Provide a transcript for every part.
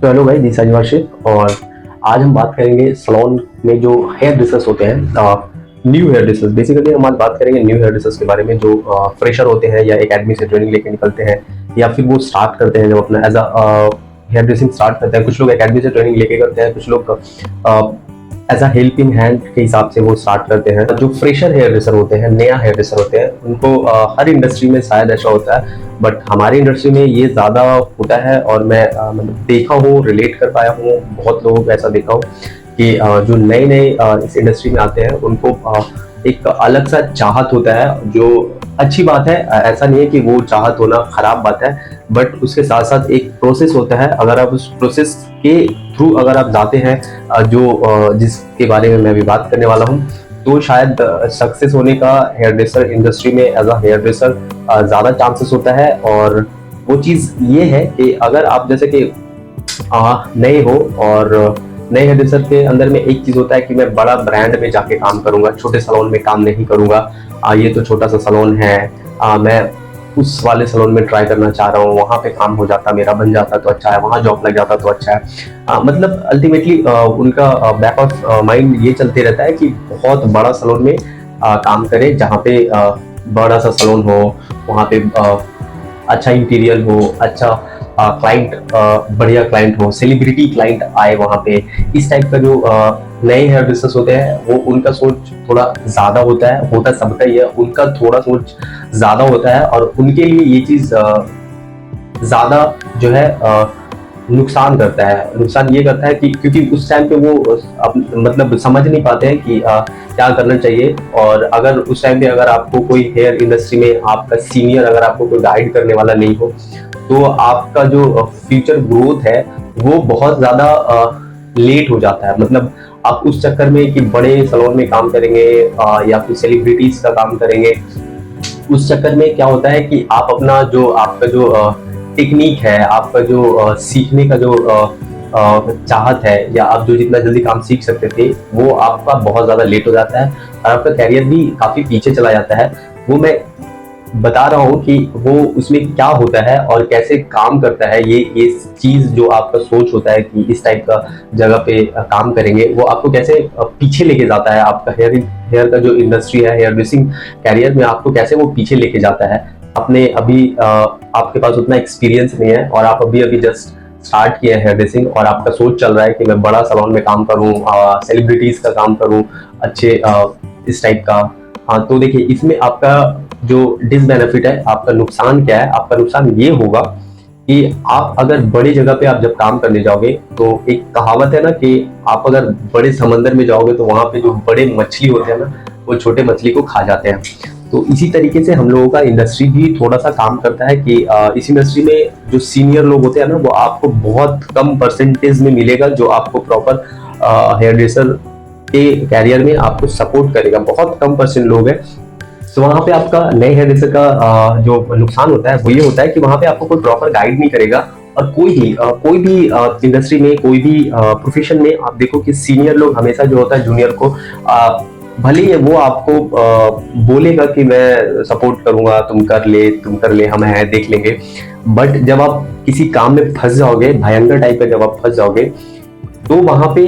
तो हेलो भाई, this is वर्षित। और आज हम बात करेंगे सैलून में जो हेयर ड्रेसर्स होते हैं, न्यू हेयर ड्रेसर्स। बेसिकली हम आज बात करेंगे न्यू हेयर ड्रेसर्स के बारे में, जो फ्रेशर होते हैं या एकेडमी से ट्रेनिंग लेके निकलते हैं, या फिर वो स्टार्ट करते हैं जब अपना as a hair dressing start करते हैं। कुछ लोग एकेडमी से ट्रेनिंग लेके करते हैं, कुछ लोग एज अ हेल्पिंग हैंड के हिसाब से वो स्टार्ट करते हैं। जो फ्रेशर हेयर ड्रेसर होते हैं, नया हेयर ड्रेसर होते हैं, उनको हर इंडस्ट्री में शायद ऐसा होता है, बट हमारी इंडस्ट्री में ये ज़्यादा होता है। और मैं मतलब देखा हूँ, रिलेट कर पाया हूँ, बहुत लोगों को ऐसा देखा हूँ कि जो नए नए इस इंडस्ट्री में आते हैं उनको एक अलग सा चाहत होता है, जो अच्छी बात है। ऐसा नहीं है कि वो चाहत होना खराब बात है, बट उसके साथ साथ एक प्रोसेस होता है। अगर आप उस प्रोसेस के थ्रू अगर आप जाते हैं, जो जिसके बारे में मैं अभी बात करने वाला हूँ, तो शायद सक्सेस होने का हेयर ड्रेसर इंडस्ट्री में एज अ हेयर ड्रेसर ज़्यादा चांसेस होता है। और वो चीज़ ये है कि अगर आप जैसे कि नए हो, और नए हेयर ड्रेसर के अंदर में एक चीज होता है कि मैं बड़ा ब्रांड में जाके काम करूंगा, छोटे सैलून में काम नहीं करूंगा। ये तो छोटा सा सैलून है, मैं उस वाले सैलून में ट्राई करना चाह रहा हूँ, वहां पे काम हो जाता, मेरा बन जाता तो अच्छा है, वहां जॉब लग जाता तो अच्छा है। मतलब अल्टीमेटली उनका बैक ऑफ माइंड ये चलते रहता है कि बहुत बड़ा सैलून में काम करे, जहाँ पे बड़ा सा सैलून हो, वहाँ पे अच्छा इंटीरियर हो, अच्छा क्लाइंट, बढ़िया क्लाइंट हो, सेलिब्रिटी क्लाइंट आए वहाँ पे। इस टाइप का जो नए हेयर ड्रेसर्स होते हैं, वो उनका सोच थोड़ा ज्यादा होता है, होता सबका ही है, उनका थोड़ा सोच ज्यादा होता है। और उनके लिए ये चीज ज्यादा जो है नुकसान करता है। नुकसान ये करता है कि क्योंकि उस टाइम पे वो मतलब समझ नहीं पाते हैं कि क्या करना चाहिए। और अगर उस टाइम पे अगर आपको कोई हेयर इंडस्ट्री में आपका सीनियर, अगर आपको कोई गाइड करने वाला नहीं हो, तो आपका जो फ्यूचर ग्रोथ है वो बहुत ज्यादा लेट हो जाता है। मतलब आप उस चक्कर में कि बड़े सैलून में काम करेंगे या फिर सेलिब्रिटीज का काम करेंगे, उस चक्कर में क्या होता है कि आप अपना जो आपका जो टेक्निक है, आपका जो सीखने का जो चाहत है, या आप जो जितना जल्दी काम सीख सकते थे, वो आपका बहुत ज्यादा लेट हो जाता है और आपका कैरियर भी काफी पीछे चला जाता है। वो मैं बता रहा हूँ कि वो उसमें क्या होता है और कैसे काम करता है। ये चीज जो आपका सोच होता है कि इस टाइप का जगह पे काम करेंगे, वो आपको कैसे पीछे लेके जाता है। आपका हेयर का जो इंडस्ट्री है, हेयर ड्रेसिंग कैरियर में आपको कैसे वो पीछे लेके जाता है। आपने अभी आपके पास उतना एक्सपीरियंस नहीं है, और आप अभी जस्ट स्टार्ट किया है हेयर ड्रेसिंग, और आपका सोच चल रहा है कि मैं बड़ा सैलून में काम करूं, सेलिब्रिटीज का काम करूं, अच्छे इस टाइप का। हाँ, तो देखिए, इसमें आपका जो डिसबेनिफिट है, आपका नुकसान क्या है। आपका नुकसान ये होगा कि आप अगर बड़ी जगह पे आप जब काम करने जाओगे, तो एक कहावत है ना कि आप अगर बड़े समंदर में जाओगे तो वहां पे जो बड़े मछली होते हैं ना, वो छोटे मछली को खा जाते हैं। तो इसी तरीके से हम लोगों का इंडस्ट्री भी थोड़ा सा काम करता है कि इस इंडस्ट्री में जो सीनियर लोग होते हैं ना, वो आपको बहुत कम परसेंटेज में मिलेगा, जो आपको प्रॉपर हेयर ड्रेसर के कैरियर में आपको सपोर्ट करेगा। बहुत कम परसेंट लोग हैं। तो वहां पे आपका नए हेयर ड्रेसर का जो नुकसान होता है वो ये होता है कि वहां पे आपको कोई प्रॉपर गाइड नहीं करेगा। और कोई भी इंडस्ट्री में, कोई भी प्रोफेशन में आप देखो कि सीनियर लोग हमेशा जो होता है जूनियर को भले ही वो आपको बोलेगा कि मैं सपोर्ट करूंगा, तुम कर ले, हम हैं, देख लेंगे। बट जब आप किसी काम में फंस जाओगे, भयंकर टाइप का जब आप फंस जाओगे, तो वहां पे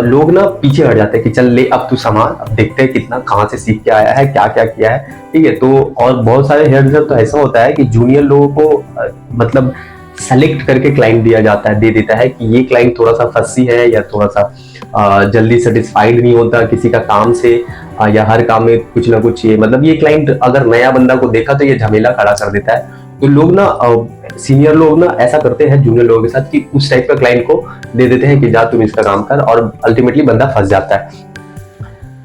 लोग ना पीछे हट जाते हैं कि चल ले, अब तू संभाल, अब देखते हैं कितना कहाँ से सीख के आया है, क्या क्या किया है। ठीक है। तो और बहुत सारे हेयर ड्रेसर तो ऐसा होता है कि जूनियर लोगों को मतलब सेलेक्ट करके क्लाइंट दिया जाता है, दे देता है कि ये क्लाइंट थोड़ा सा फंसी है, या थोड़ा सा जल्दी सेटिस्फाइड नहीं होता किसी का काम से, या हर काम में कुछ ना कुछ ये, मतलब ये क्लाइंट अगर नया बंदा को देखा तो ये झमेला खड़ा कर देता है। तो लोग ना, सीनियर लोग ना ऐसा करते हैं जूनियर लोगों के साथ कि उस टाइप का क्लाइंट को दे देते हैं कि जा तुम इसका काम कर, और अल्टीमेटली बंदा फंस जाता है।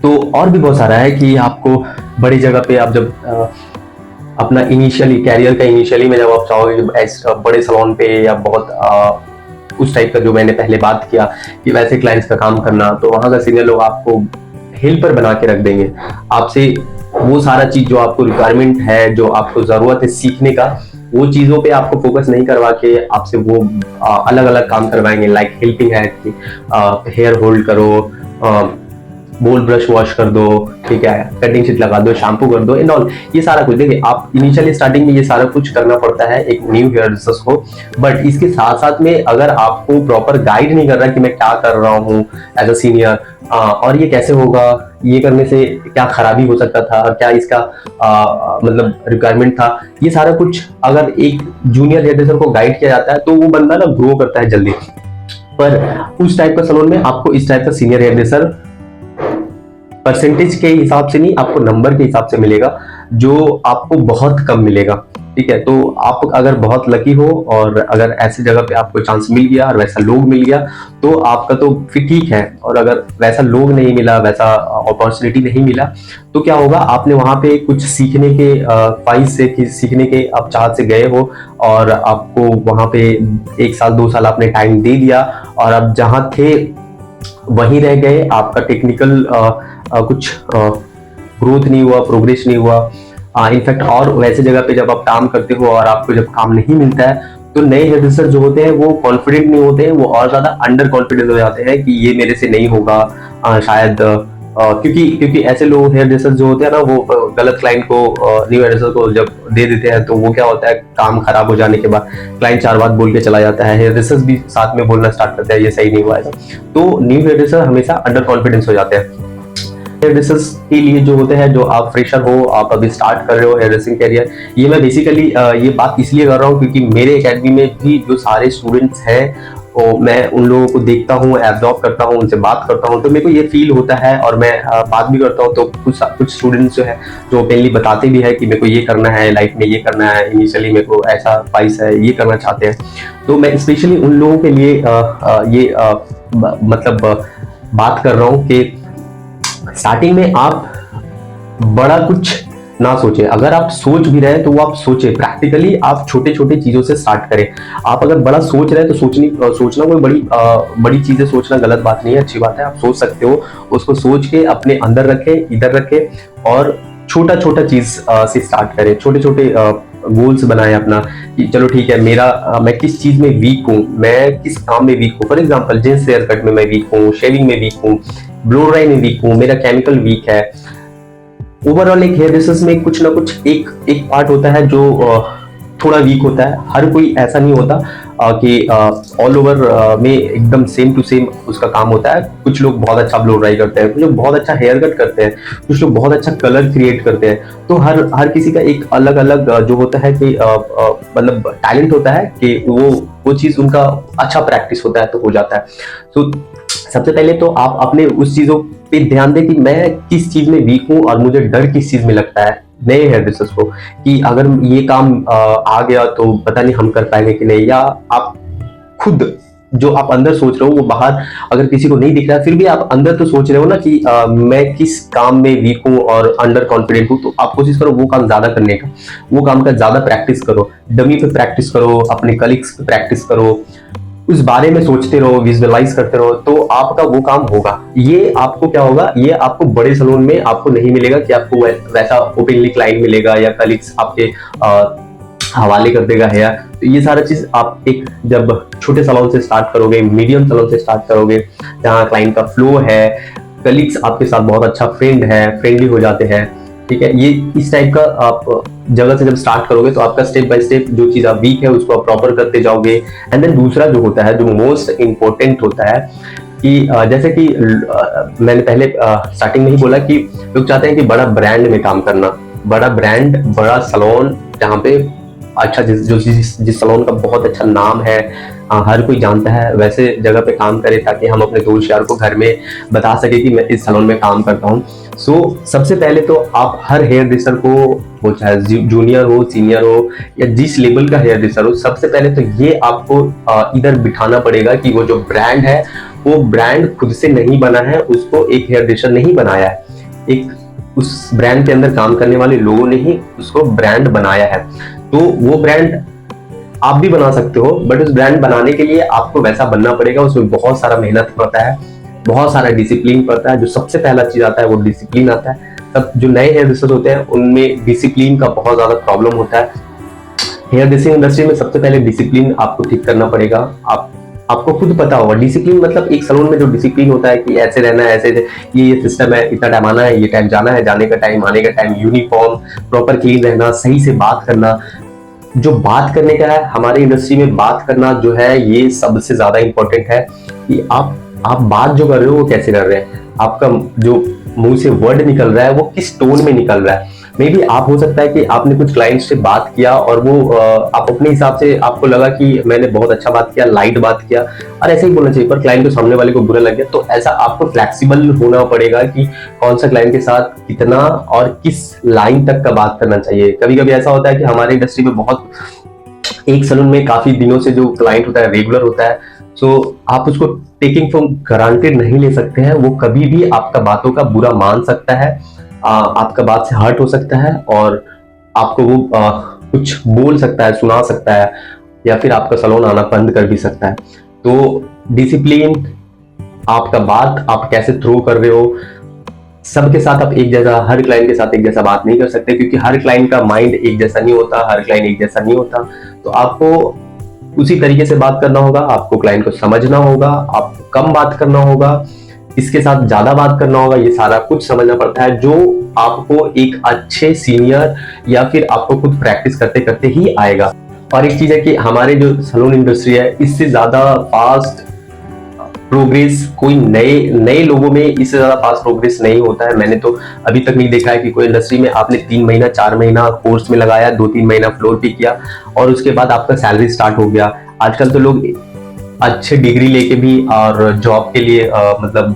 तो और भी बहुत सारा है कि आपको बड़ी जगह पे आप जब अपना इनिशियली कैरियर का इनिशियली में जब आप चाहोगे बड़े सैलून पे, या बहुत उस टाइप का जो मैंने पहले बात किया कि वैसे क्लाइंट्स का काम करना, तो वहां का सीनियर लोग आपको हेल्पर बना के रख देंगे। आपसे वो सारा चीज जो आपको रिक्वायरमेंट है, जो आपको जरूरत है सीखने का, वो चीजों पे आपको फोकस नहीं करवा के आपसे वो अलग अलग काम करवाएंगे। लाइक हेल्पिंग हैंड की, हेयर होल्ड करो, बोल ब्रश वॉश कर दो, ठीक है, कटिंग शीट लगा दो, शैम्पू कर दो एंड ऑल, ये सारा कुछ। देखिए आप इनिशियली स्टार्टिंग में ये सारा कुछ करना पड़ता है एक न्यू हेयर ड्रेसर्स को, बट इसके साथ साथ में अगर आपको प्रॉपर गाइड नहीं कर रहा कि मैं क्या कर रहा हूँ एज अ सीनियर, और ये कैसे होगा, ये करने से क्या खराबी हो सकता था, क्या इसका मतलब रिक्वायरमेंट था, ये सारा कुछ अगर एक जूनियर हेयर ड्रेसर को गाइड किया जाता है तो वो बंदा ना ग्रो करता है जल्दी। पर उस टाइप का सलून में आपको इस टाइप का सीनियर हेयर ड्रेसर परसेंटेज के हिसाब से नहीं, आपको नंबर के हिसाब से मिलेगा, जो आपको बहुत कम मिलेगा। ठीक है, तो आप अगर बहुत लकी हो और अगर ऐसी जगह पे आपको चांस मिल गया और वैसा लोग मिल गया तो आपका तो फिर ठीक है, और अगर वैसा लोग नहीं मिला, वैसा अपॉर्चुनिटी नहीं मिला, तो क्या होगा, आपने वहां पे कुछ सीखने के ख्वाहिश से, सीखने के आप चाहत से गए हो और आपको वहां पे 1 साल 2 साल आपने टाइम दे दिया और आप जहां थे वहीं रह गए, आपका टेक्निकल कुछ ग्रोथ नहीं हुआ, प्रोग्रेस नहीं हुआ। इनफैक्ट और वैसे जगह पे जब आप काम करते हो और आपको जब काम नहीं मिलता है तो नए हेयर ड्रेसर जो होते हैं वो कॉन्फिडेंट नहीं होते हैं, वो और ज्यादा अंडर कॉन्फिडेंस हो जाते हैं कि ये मेरे से नहीं होगा, शायद क्योंकि ऐसे लोग हेयर ड्रेसर जो होते हैं ना, वो गलत क्लाइंट को, न्यू हेयर ड्रेसर को जब दे देते हैं तो वो क्या होता है, काम खराब हो जाने के बाद क्लाइंट 4 बात बोल के चला जाता है, हेयर ड्रेसर भी साथ में बोलना स्टार्ट करता है ये सही नहीं हुआ है। तो न्यू हेयर ड्रेसर हमेशा अंडर कॉन्फिडेंस हो जाते हैं। हेयर ड्रेसर्स के लिए जो होते हैं, जो आप फ्रेशर हो, आप अभी स्टार्ट कर रहे हो हेयर ड्रेसिंग कैरियर, ये मैं बेसिकली ये बात इसलिए कर रहा हूँ क्योंकि मेरे एकेडमी में भी जो सारे स्टूडेंट्स हैं, तो मैं उन लोगों को देखता हूँ, एब्जॉर्ब करता हूँ, उनसे बात करता हूँ, तो मेरे को ये फील होता है और मैं बात भी करता हूँ। तो कुछ स्टूडेंट्स जो है जो ओपनली बताते भी है कि मेरे को ये करना है लाइफ में, ये करना है, इनिशियली मेरे को ऐसा ख्वाहिश है, ये करना चाहते हैं। तो मैं स्पेशली उन लोगों के लिए मतलब बात कर रहा हूँ कि स्टार्टिंग में आप बड़ा कुछ ना सोचे, अगर आप सोच भी रहे हैं तो वो आप सोचे प्रैक्टिकली, आप छोटे छोटे चीजों से स्टार्ट करें। आप अगर बड़ा सोच रहे हैं तो सोचना कोई बड़ी चीजें सोचना गलत बात नहीं है, अच्छी बात है, आप सोच सकते हो। उसको सोच के अपने अंदर रखें, इधर रखें और छोटा छोटा चीज से स्टार्ट करें, छोटे छोटे गोल्स बनाए अपना कि चलो ठीक है, मैं किस चीज में वीक हूँ, मैं किस काम में वीक हूँ। For example gents hair cut में मैं वीक हूँ, शेविंग में वीक हूँ, ब्लो ड्राई में वीक हूँ, मेरा केमिकल वीक है। ओवरऑल एक हेयर ड्रेसर्स में कुछ ना कुछ एक पार्ट होता है जो थोड़ा वीक होता है। हर कोई ऐसा नहीं होता कि ऑल ओवर में एकदम सेम टू सेम उसका काम होता है। कुछ लोग बहुत अच्छा ब्लो ड्राई करते हैं, कुछ लोग बहुत अच्छा हेयर कट करते हैं, कुछ लोग बहुत अच्छा कलर क्रिएट करते हैं। तो हर किसी का एक अलग अलग जो होता है कि मतलब टैलेंट होता है कि वो चीज उनका अच्छा प्रैक्टिस होता है तो हो जाता है। तो सबसे पहले तो आप अपने उस चीजों पे ध्यान दें कि मैं किस चीज में वीक हूँ और मुझे डर किस चीज में लगता है नए हेयर ड्रेसर्स को, कि अगर ये काम आ गया तो पता नहीं हम कर पाएंगे कि नहीं, या आप खुद जो आप अंदर सोच रहे हो वो बाहर अगर किसी को नहीं दिख रहा है फिर भी आप अंदर तो सोच रहे हो ना कि मैं किस काम में वीक हूँ और अंडर कॉन्फिडेंट हूँ, तो आप कोशिश करो वो काम ज्यादा करने का, वो काम का ज्यादा प्रैक्टिस करो, डमी पे प्रैक्टिस करो, अपने कलीग्स पे प्रैक्टिस करो, उस बारे में सोचते रहो, विजुअलाइज करते रहो, तो आपका वो काम होगा। ये आपको क्या होगा, ये आपको बड़े सैलून में आपको नहीं मिलेगा कि आपको वैसा ओपनली क्लाइंट मिलेगा या कलीग्स आपके हवाले कर देगा हेयर। तो ये सारा चीज आप एक जब छोटे सैलून से स्टार्ट करोगे, मीडियम सैलून से स्टार्ट करोगे, जहाँ क्लाइंट का फ्लो है, कलीग्स आपके साथ बहुत अच्छा फ्रेंडली हो जाते हैं, ठीक है, ये इस टाइप का आप जगह से जब स्टार्ट करोगे तो आपका स्टेप बाय स्टेप जो चीज आप वीक है उसको आप प्रॉपर करते जाओगे। एंड देन दूसरा जो होता है, जो मोस्ट इंपॉर्टेंट होता है कि जैसे कि मैंने पहले स्टार्टिंग में ही बोला कि लोग चाहते हैं कि बड़ा ब्रांड में काम करना, बड़ा ब्रांड, बड़ा सैलून जहाँ पे अच्छा जिस सैलून का बहुत अच्छा नाम है, हर कोई जानता है, वैसे जगह पे काम करे ताकि हम अपने दोस्त यार को घर में बता सके कि मैं इस सैलून में काम करता हूँ। सो सबसे पहले तो आप हर हेयर ड्रेसर को, वो चाहे जूनियर हो, सीनियर हो या जिस लेवल का हेयर ड्रेसर हो, सबसे पहले तो ये आपको इधर बिठाना पड़ेगा कि वो जो ब्रांड है वो ब्रांड खुद से नहीं बना है, उसको एक हेयर ड्रेसर नहीं बनाया है, एक उस ब्रांड के अंदर काम करने वाले लोगों ने ही उसको ब्रांड बनाया है। तो वो ब्रांड आप भी बना सकते हो, बट उस ब्रांड बनाने के लिए आपको वैसा बनना पड़ेगा, उसमें बहुत सारा मेहनत पड़ता है, बहुत सारा डिसिप्लिन पड़ता है। जो सबसे पहला चीज आता है वो डिसिप्लिन आता है। तब जो नए हेयर ड्रेसर होते हैं उनमें डिसिप्लिन का बहुत ज्यादा प्रॉब्लम होता है। हेयर ड्रेसिंग इंडस्ट्री में सबसे पहले डिसिप्लिन आपको ठीक करना पड़ेगा। आप आपको खुद पता होगा। डिसिप्लिन मतलब एक सलून में जो डिसिप्लिन होता है कि ऐसे रहना है, ऐसे ये सिस्टम है, इतना टाइम आना है, ये टाइम जाना है, जाने का टाइम, आने का टाइम, यूनिफॉर्म, प्रॉपर क्लीन रहना, सही से बात करना। जो बात करने का है हमारी इंडस्ट्री में, बात करना जो है ये सबसे ज्यादा इंपॉर्टेंट है कि आप बात जो कर रहे हो वो कैसे कर रहे हैं, आपका जो मुंह से वर्ड निकल रहा है वो किस टोन में निकल रहा है। मे बी आप हो सकता है कि आपने कुछ क्लाइंट से बात किया और वो आप अपने हिसाब से आपको लगा कि मैंने बहुत अच्छा बात किया, लाइट बात किया और ऐसे ही बोलना चाहिए, पर क्लाइंट को सामने वाले को बुरा लग गया। तो ऐसा आपको फ्लेक्सिबल होना पड़ेगा कि कौन सा क्लाइंट के साथ कितना और किस लाइन तक का बात करना चाहिए। कभी कभी ऐसा होता है कि हमारे इंडस्ट्री में बहुत, एक सलून में काफी दिनों से जो क्लाइंट होता है रेगुलर होता है, तो आप उसको टेकिंग फॉर ग्रांटेड नहीं ले सकते हैं। वो कभी भी आपका बातों का बुरा मान सकता है, आपका बात से हर्ट हो सकता है और आपको वो कुछ बोल सकता है, सुना सकता है या फिर आपका सलून आना बंद कर भी सकता है। तो डिसिप्लिन, आपका बात आप कैसे थ्रो कर रहे हो, सबके साथ आप एक जैसा, हर क्लाइंट के साथ एक जैसा बात नहीं कर सकते क्योंकि हर क्लाइंट का माइंड एक जैसा नहीं होता, हर क्लाइंट एक जैसा नहीं होता। तो आपको उसी तरीके से बात करना होगा, आपको क्लाइंट को समझना होगा, आपको कम बात करना होगा, इसके साथ ज्यादा बात करना होगा, ये सारा कुछ समझना पड़ता है जो आपको एक अच्छे सीनियर या फिर आपको खुद प्रैक्टिस करते करते ही आएगा। और एक चीज है कि हमारे जो सलून इंडस्ट्री है इससे ज्यादा फास्ट प्रोग्रेस कोई नए लोगों में इससे ज्यादा फास्ट प्रोग्रेस नहीं होता है। मैंने तो अभी तक नहीं देखा है कि कोई इंडस्ट्री में आपने 3 महीना 4 महीना कोर्स में लगाया, 2-3 महीना फ्लोर पे किया और उसके बाद आपका सैलरी स्टार्ट हो गया। आजकल तो लोग अच्छे डिग्री लेके भी और जॉब के लिए मतलब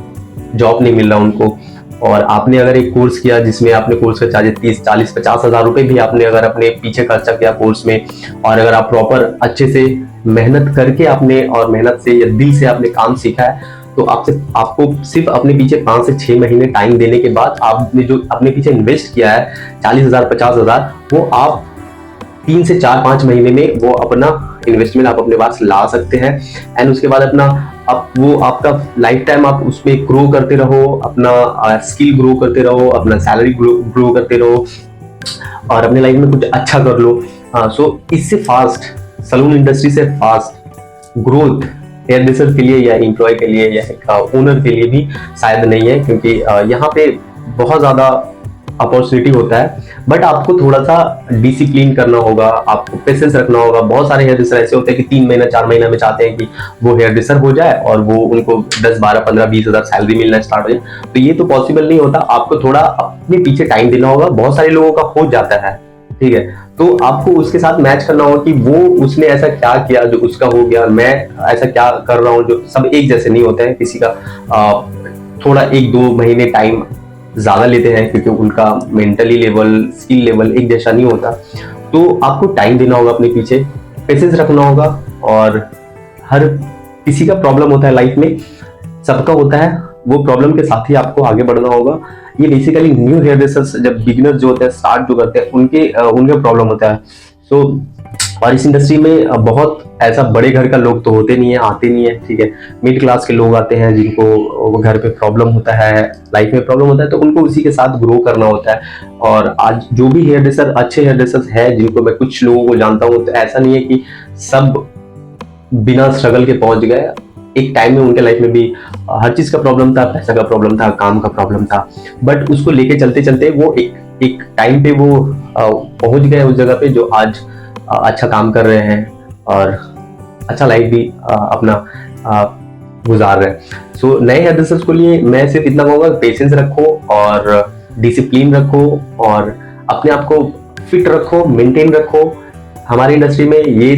जॉब नहीं मिल रहा उनको, और आपने अगर एक कोर्स किया जिसमें आपने कोर्स का चार्ज 30-40-50 हज़ार रुपए भी आपने अगर अपने पीछे खर्चा किया कोर्स में, और अगर आप प्रॉपर अच्छे से मेहनत करके आपने और मेहनत से या दिल से आपने काम सीखा है, तो आपको सिर्फ अपने पीछे 5 से 6 महीने टाइम देने के बाद आपने जो अपने पीछे इन्वेस्ट किया है 40,000 50,000, वो आप 3 से 4-5 महीने में वो अपना इन्वेस्टमेंट आप अपने पास ला सकते हैं। एंड उसके बाद अपना वो आपका लाइफ टाइम आप उसमें ग्रो करते रहो, अपना स्किल ग्रो करते रहो, अपना सैलरी ग्रो करते रहो और अपने लाइफ में कुछ अच्छा कर लो। सो इससे फास्ट सलून इंडस्ट्री से फास्ट ग्रोथ हेयर ड्रेसर के लिए या एम्प्लॉय के लिए या ओनर के लिए भी शायद नहीं है, क्योंकि यहाँ पे बहुत ज्यादा अपॉर्चुनिटी होता है, बट आपको थोड़ा सा डिसिप्लिन करना होगा, आपको पेशेंस रखना होगा। बहुत सारे हेयर ड्रेसर ऐसे होते हैं कि 3 महीना 4 महीना में चाहते हैं कि वो हेयर ड्रेसर हो जाए और वो उनको 10-12-15-20 हज़ार सैलरी मिलना स्टार्ट हो जाए। तो ये तो पॉसिबल नहीं होता, आपको थोड़ा अपने पीछे टाइम देना होगा। बहुत सारे लोगों का हो जाता है, ठीक है, तो आपको उसके साथ मैच करना होगा कि वो उसने ऐसा क्या किया जो उसका हो गया, मैं ऐसा क्या कर रहा हूँ। जो सब एक जैसे नहीं होते हैं, किसी का थोड़ा 1-2 महीने टाइम ज्यादा लेते हैं क्योंकि उनका मेंटली लेवल, स्किल लेवल एक जैसा नहीं होता। तो आपको टाइम देना होगा, अपने पीछे पेशेंस रखना होगा, और हर किसी का प्रॉब्लम होता है लाइफ में, सबका होता है, वो प्रॉब्लम के साथ ही आपको आगे बढ़ना होगा। ये बेसिकली न्यू हेयर ड्रेसर्स जब बिगिनर जो होते हैं, स्टार्ट जो करते हैं, उनके प्रॉब्लम होता है। सो और इस इंडस्ट्री में बहुत ऐसा बड़े घर का लोग तो होते नहीं है, आते नहीं है, ठीक है, मिडिल क्लास के लोग आते हैं जिनको घर पे प्रॉब्लम होता है, लाइफ में प्रॉब्लम होता है, तो उनको उसी के साथ ग्रो करना होता है। और आज जो भी हेयर ड्रेसर, अच्छे हेयर ड्रेसर्स है जिनको मैं कुछ लोगों को जानता हूँ, तो ऐसा नहीं है कि सब बिना स्ट्रगल के पहुंच गए। एक टाइम में उनके लाइफ में भी हर चीज का प्रॉब्लम था, पैसा का प्रॉब्लम था, काम का प्रॉब्लम था, बट उसको लेके चलते चलते वो एक टाइम पे वो पहुंच गए उस जगह पे जो आज अच्छा काम कर रहे हैं और अच्छा लाइफ भी अपना गुजार रहे हैं। सो नए हेयर ड्रेसर्स के लिए मैं सिर्फ इतना कहूंगा, पेशेंस रखो और डिसिप्लिन रखो और अपने आप को फिट रखो, मेंटेन रखो। हमारी इंडस्ट्री में ये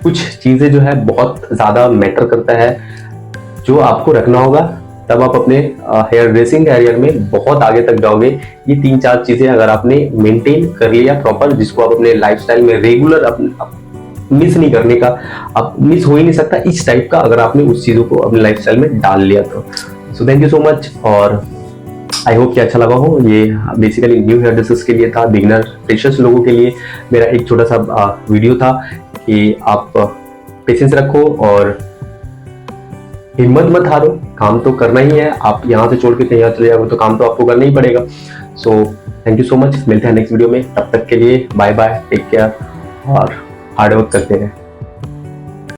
कुछ चीजें जो है बहुत ज्यादा मैटर करता है, जो आपको रखना होगा, तब आप अपने हेयर ड्रेसिंग कैरियर में बहुत आगे तक जाओगे। ये 3-4 चीजें अगर आपने मेंटेन कर लिया प्रॉपर, जिसको आप अपने लाइफस्टाइल में रेगुलर मिस नहीं करने का, आप मिस हो ही नहीं सकता इस टाइप का, अगर आपने उस चीजों को अपने लाइफस्टाइल में डाल लिया तो। So thank you so much, और आई होप कि अच्छा लगा हो। ये बेसिकली न्यू हेयर ड्रेसर्स के लिए था, बिगिनर फ्रेशर्स लोगों के लिए मेरा एक छोटा सा वीडियो था कि आप पेशेंस रखो और हिम्मत मत हारो, काम तो करना ही है। आप यहाँ से छोड़ के कहीं चले जाओगे तो काम तो आपको करना ही पड़ेगा। So thank you so much, मिलते हैं नेक्स्ट वीडियो में, तब तक के लिए बाय बाय, टेक केयर और हार्ड वर्क करते हैं।